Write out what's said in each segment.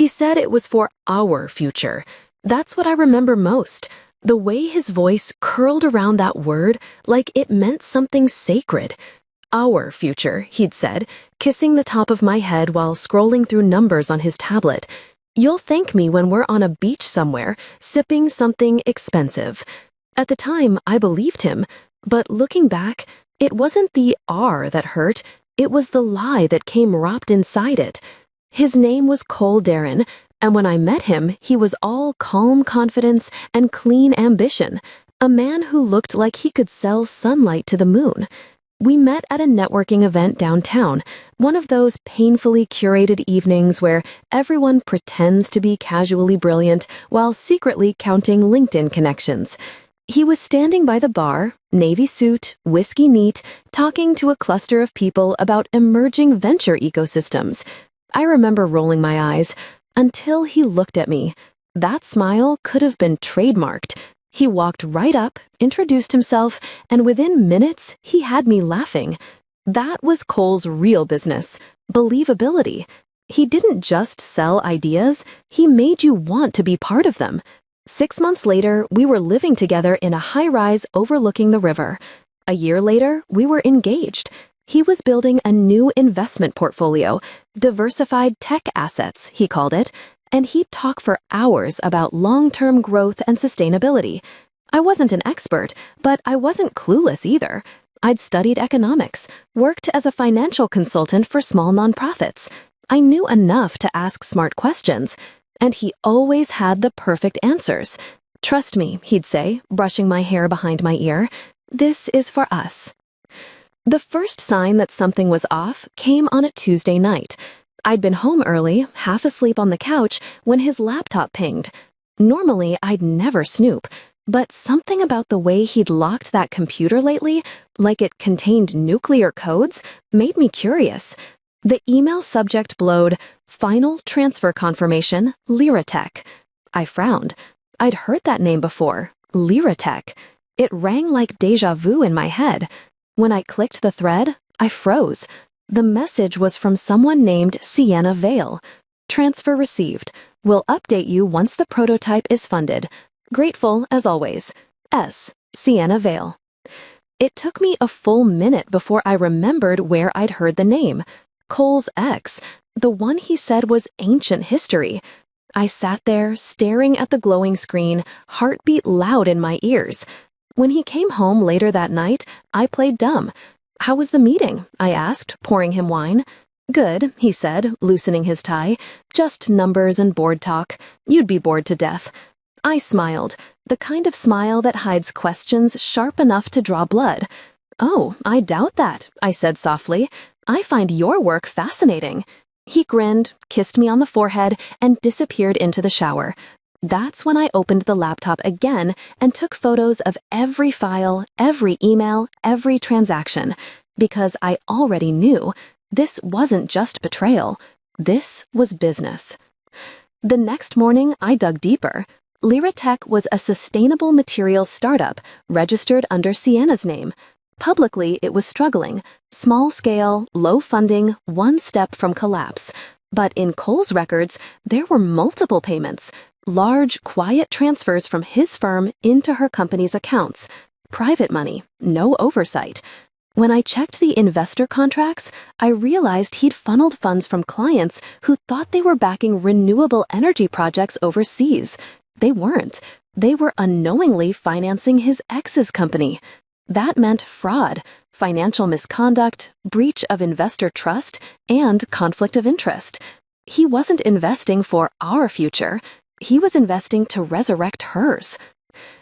He said it was for our future. That's what I remember most. The way his voice curled around that word like it meant something sacred. Our future, he'd said, kissing the top of my head while scrolling through numbers on his tablet. You'll thank me when we're on a beach somewhere, sipping something expensive. At the time, I believed him, but looking back, it wasn't the R that hurt, it was the lie that came wrapped inside it. His name was Cole Darren, and when I met him, he was all calm confidence and clean ambition, a man who looked like he could sell sunlight to the moon. We met at a networking event downtown, one of those painfully curated evenings where everyone pretends to be casually brilliant while secretly counting LinkedIn connections. He was standing by the bar, navy suit, whiskey neat, talking to a cluster of people about emerging venture ecosystems. I remember rolling my eyes until he looked at me. That smile could have been trademarked. He walked right up, introduced himself, and within minutes, he had me laughing. That was Cole's real business, believability. He didn't just sell ideas, he made you want to be part of them. 6 months later, we were living together in a high-rise overlooking the river. A year later, we were engaged. He was building a new investment portfolio, diversified tech assets, he called it, and he'd talk for hours about long-term growth and sustainability. I wasn't an expert, but I wasn't clueless either. I'd studied economics, worked as a financial consultant for small nonprofits. I knew enough to ask smart questions, and he always had the perfect answers. Trust me, he'd say, brushing my hair behind my ear. This is for us. The first sign that something was off came on a Tuesday night. I'd been home early, half asleep on the couch, when his laptop pinged. Normally, I'd never snoop, but something about the way he'd locked that computer lately, like it contained nuclear codes, made me curious. The email subject blowed, "Final transfer confirmation, Lyratech." I frowned. I'd heard that name before, Lyratech. It rang like déjà vu in my head. When I clicked the thread, I froze. The message was from someone named Sienna Vale. Transfer received. Will update you once the prototype is funded. Grateful as always. S. Sienna Vale. It took me a full minute before I remembered where I'd heard the name. Cole's ex, the one he said was ancient history. I sat there, staring at the glowing screen, heartbeat loud in my ears. When he came home later that night, I played dumb. "How was the meeting?" I asked, pouring him wine. "Good," he said, loosening his tie. "Just numbers and board talk. You'd be bored to death." I smiled, the kind of smile that hides questions sharp enough to draw blood. "Oh, I doubt that," I said softly. "I find your work fascinating." He grinned, kissed me on the forehead, and disappeared into the shower. That's when I opened the laptop again and took photos of every file, every email, every transaction, because I already knew this wasn't just betrayal. This was business. The next morning, I dug deeper. Lyratech was a sustainable materials startup registered under Sienna's name. Publicly, it was struggling. Small scale, low funding, one step from collapse. But in Cole's records, there were multiple payments. Large, quiet transfers from his firm into her company's accounts. Private money, no oversight. When I checked the investor contracts, I realized he'd funneled funds from clients who thought they were backing renewable energy projects overseas. They weren't. They were unknowingly financing his ex's company. That meant fraud, financial misconduct, breach of investor trust, and conflict of interest. He wasn't investing for our future. He was investing to resurrect hers.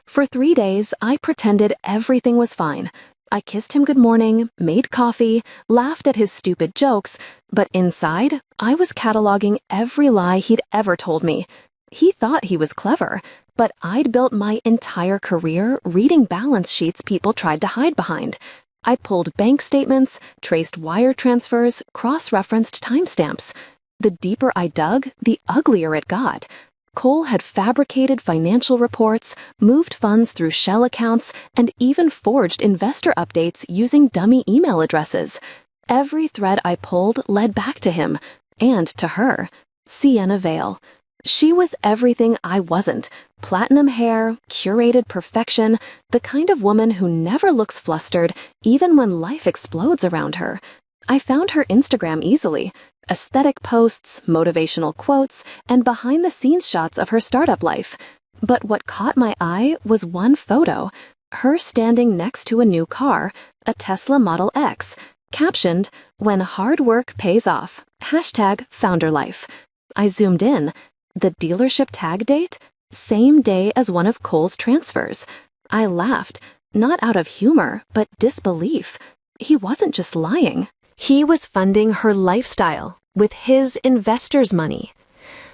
For 3 days, I pretended everything was fine. I kissed him good morning, made coffee, laughed at his stupid jokes, but inside, I was cataloging every lie he'd ever told me. He thought he was clever, but I'd built my entire career reading balance sheets people tried to hide behind. I pulled bank statements, traced wire transfers, cross-referenced timestamps. The deeper I dug, the uglier it got. Cole had fabricated financial reports, moved funds through shell accounts, and even forged investor updates using dummy email addresses. Every thread I pulled led back to him, and to her. Sienna Vale. She was everything I wasn't. Platinum hair, curated perfection, the kind of woman who never looks flustered, even when life explodes around her. I found her Instagram easily. Aesthetic posts, motivational quotes, and behind-the-scenes shots of her startup life. But what caught my eye was one photo, her standing next to a new car, a Tesla Model X, captioned, "When hard work pays off, #FounderLife." I zoomed in. The dealership tag date? Same day as one of Cole's transfers. I laughed, not out of humor, but disbelief. He wasn't just lying. He was funding her lifestyle with his investors' money.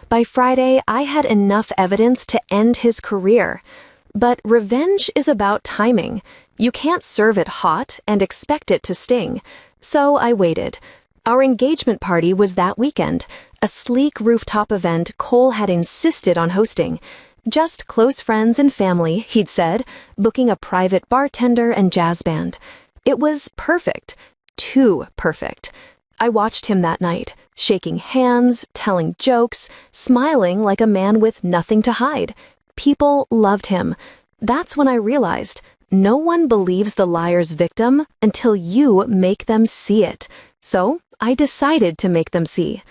By Friday, I had enough evidence to end his career. But revenge is about timing. You can't serve it hot and expect it to sting. So I waited. Our engagement party was that weekend, a sleek rooftop event Cole had insisted on hosting. Just close friends and family, he'd said, booking a private bartender and jazz band. It was perfect. Too perfect. I watched him that night, shaking hands, telling jokes, smiling like a man with nothing to hide. People loved him. That's when I realized no one believes the liar's victim until you make them see it. So I decided to make them see.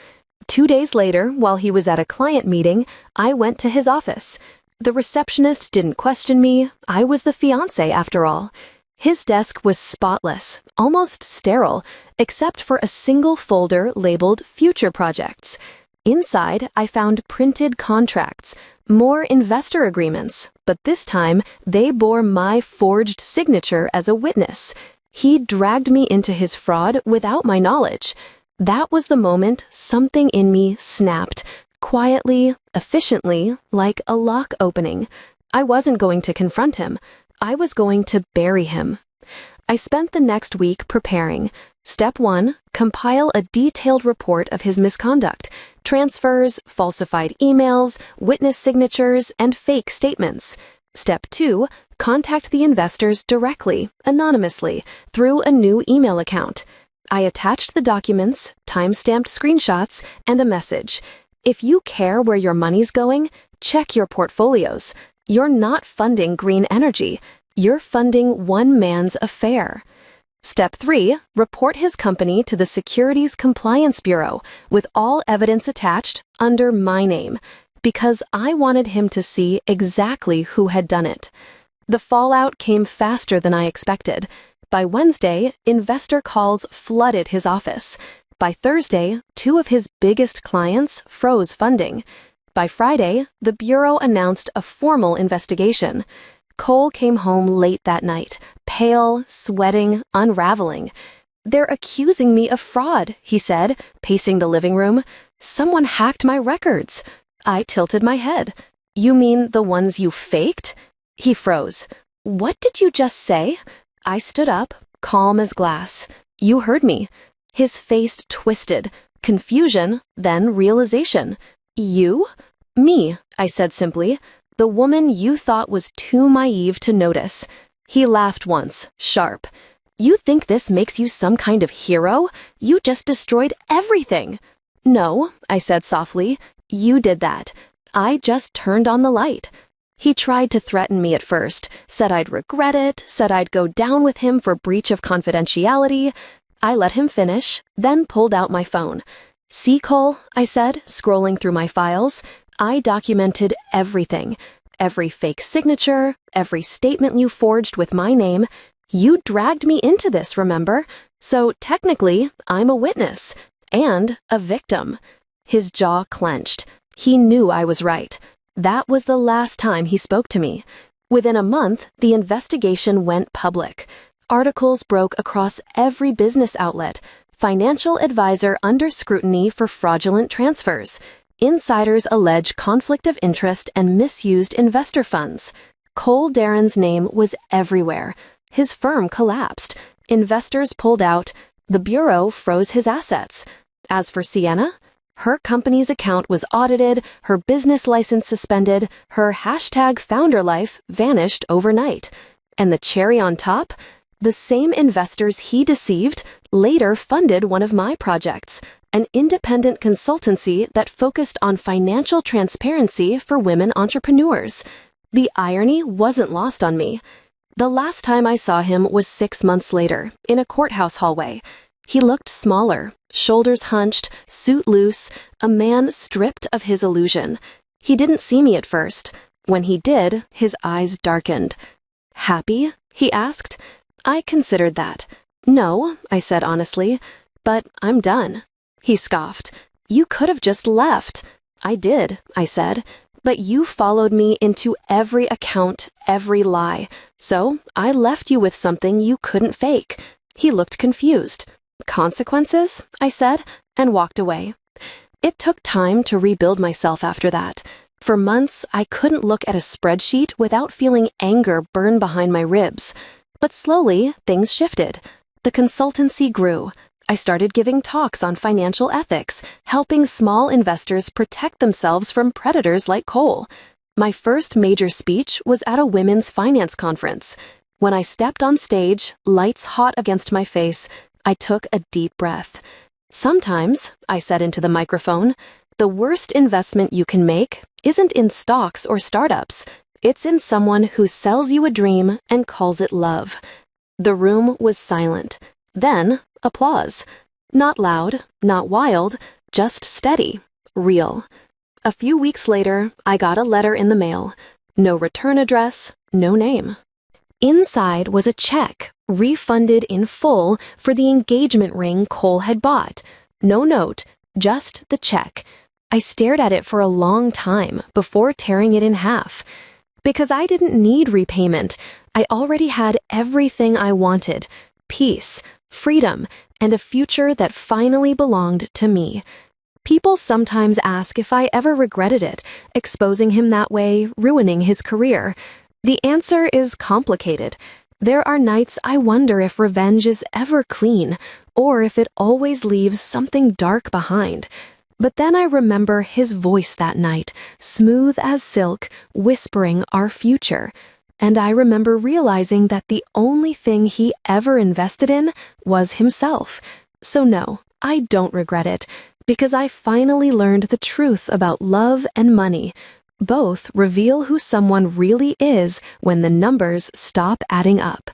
2 days later, while he was at a client meeting, I went to his office. The receptionist didn't question me. I was the fiancé after all. His desk was spotless, almost sterile, except for a single folder labeled Future Projects. Inside, I found printed contracts, more investor agreements, but this time they bore my forged signature as a witness. He dragged me into his fraud without my knowledge. That was the moment something in me snapped, quietly, efficiently, like a lock opening. I wasn't going to confront him. I was going to bury him. I spent the next week preparing. Step 1, compile a detailed report of his misconduct, transfers, falsified emails, witness signatures, and fake statements. Step 2, contact the investors directly, anonymously, through a new email account. I attached the documents, time-stamped screenshots, and a message. If you care where your money's going, check your portfolios. You're not funding green energy. You're funding one man's affair. Step 3, report his company to the Securities Compliance Bureau with all evidence attached under my name, because I wanted him to see exactly who had done it. The fallout came faster than I expected. By Wednesday, investor calls flooded his office. By Thursday, 2 of his biggest clients froze funding. By Friday, the Bureau announced a formal investigation. Cole came home late that night, pale, sweating, unraveling. "They're accusing me of fraud," he said, pacing the living room. "Someone hacked my records." I tilted my head. "You mean the ones you faked?" He froze. "What did you just say?" I stood up, calm as glass. "You heard me." His face twisted. Confusion, then realization. "You?" "Me," I said simply. "The woman you thought was too naive to notice." He laughed once, sharp. "You think this makes you some kind of hero? You just destroyed everything." "No," I said softly. "You did that. I just turned on the light." He tried to threaten me at first, said I'd regret it, said I'd go down with him for breach of confidentiality. I let him finish, then pulled out my phone. "See, Cole," I said, scrolling through my files. I documented everything. Every fake signature, every statement you forged with my name. You dragged me into this, remember? So technically, I'm a witness and a victim. His jaw clenched. He knew I was right. That was the last time he spoke to me. Within a month, the investigation went public. Articles broke across every business outlet. Financial advisor under scrutiny for fraudulent transfers. Insiders allege conflict of interest and misused investor funds. Cole Darren's name was everywhere. His firm collapsed. Investors pulled out. The Bureau froze his assets. As for Sienna, her company's account was audited, her business license suspended, her #FounderLife vanished overnight. And the cherry on top? The same investors he deceived later funded one of my projects, an independent consultancy that focused on financial transparency for women entrepreneurs. The irony wasn't lost on me. The last time I saw him was 6 months later, in a courthouse hallway. He looked smaller, shoulders hunched, suit loose, a man stripped of his illusion. He didn't see me at first. When he did, his eyes darkened. "Happy?" he asked. I considered that. "No," I said honestly, "but I'm done." He scoffed. "You could have just left." "I did," I said, "but you followed me into every account, every lie. So I left you with something you couldn't fake." He looked confused. "Consequences?" I said, and walked away. It took time to rebuild myself after that. For months, I couldn't look at a spreadsheet without feeling anger burn behind my ribs. But slowly, things shifted. The consultancy grew. I started giving talks on financial ethics, helping small investors protect themselves from predators like coal. My first major speech was at a women's finance conference. When I stepped on stage, lights hot against my face, I took a deep breath. "Sometimes," I said into the microphone, "the worst investment you can make isn't in stocks or startups. It's in someone who sells you a dream and calls it love." The room was silent. Then, applause. Not loud, not wild, just steady, real. A few weeks later, I got a letter in the mail. No return address, no name. Inside was a check, refunded in full for the engagement ring Cole had bought. No note, just the check. I stared at it for a long time before tearing it in half. Because I didn't need repayment. I already had everything I wanted: peace, freedom, and a future that finally belonged to me. People sometimes ask if I ever regretted it, exposing him that way, ruining his career. The answer is complicated. There are nights I wonder if revenge is ever clean, or if it always leaves something dark behind. But then I remember his voice that night, smooth as silk, whispering our future. And I remember realizing that the only thing he ever invested in was himself. So no, I don't regret it, because I finally learned the truth about love and money. Both reveal who someone really is when the numbers stop adding up.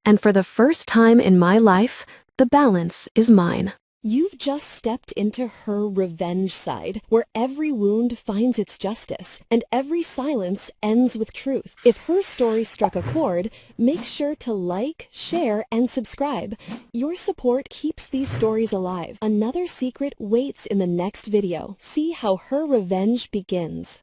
And for the first time in my life, the balance is mine. You've just stepped into her revenge side, where every wound finds its justice, and every silence ends with truth. If her story struck a chord, make sure to like, share, and subscribe. Your support keeps these stories alive. Another secret waits in the next video. See how her revenge begins.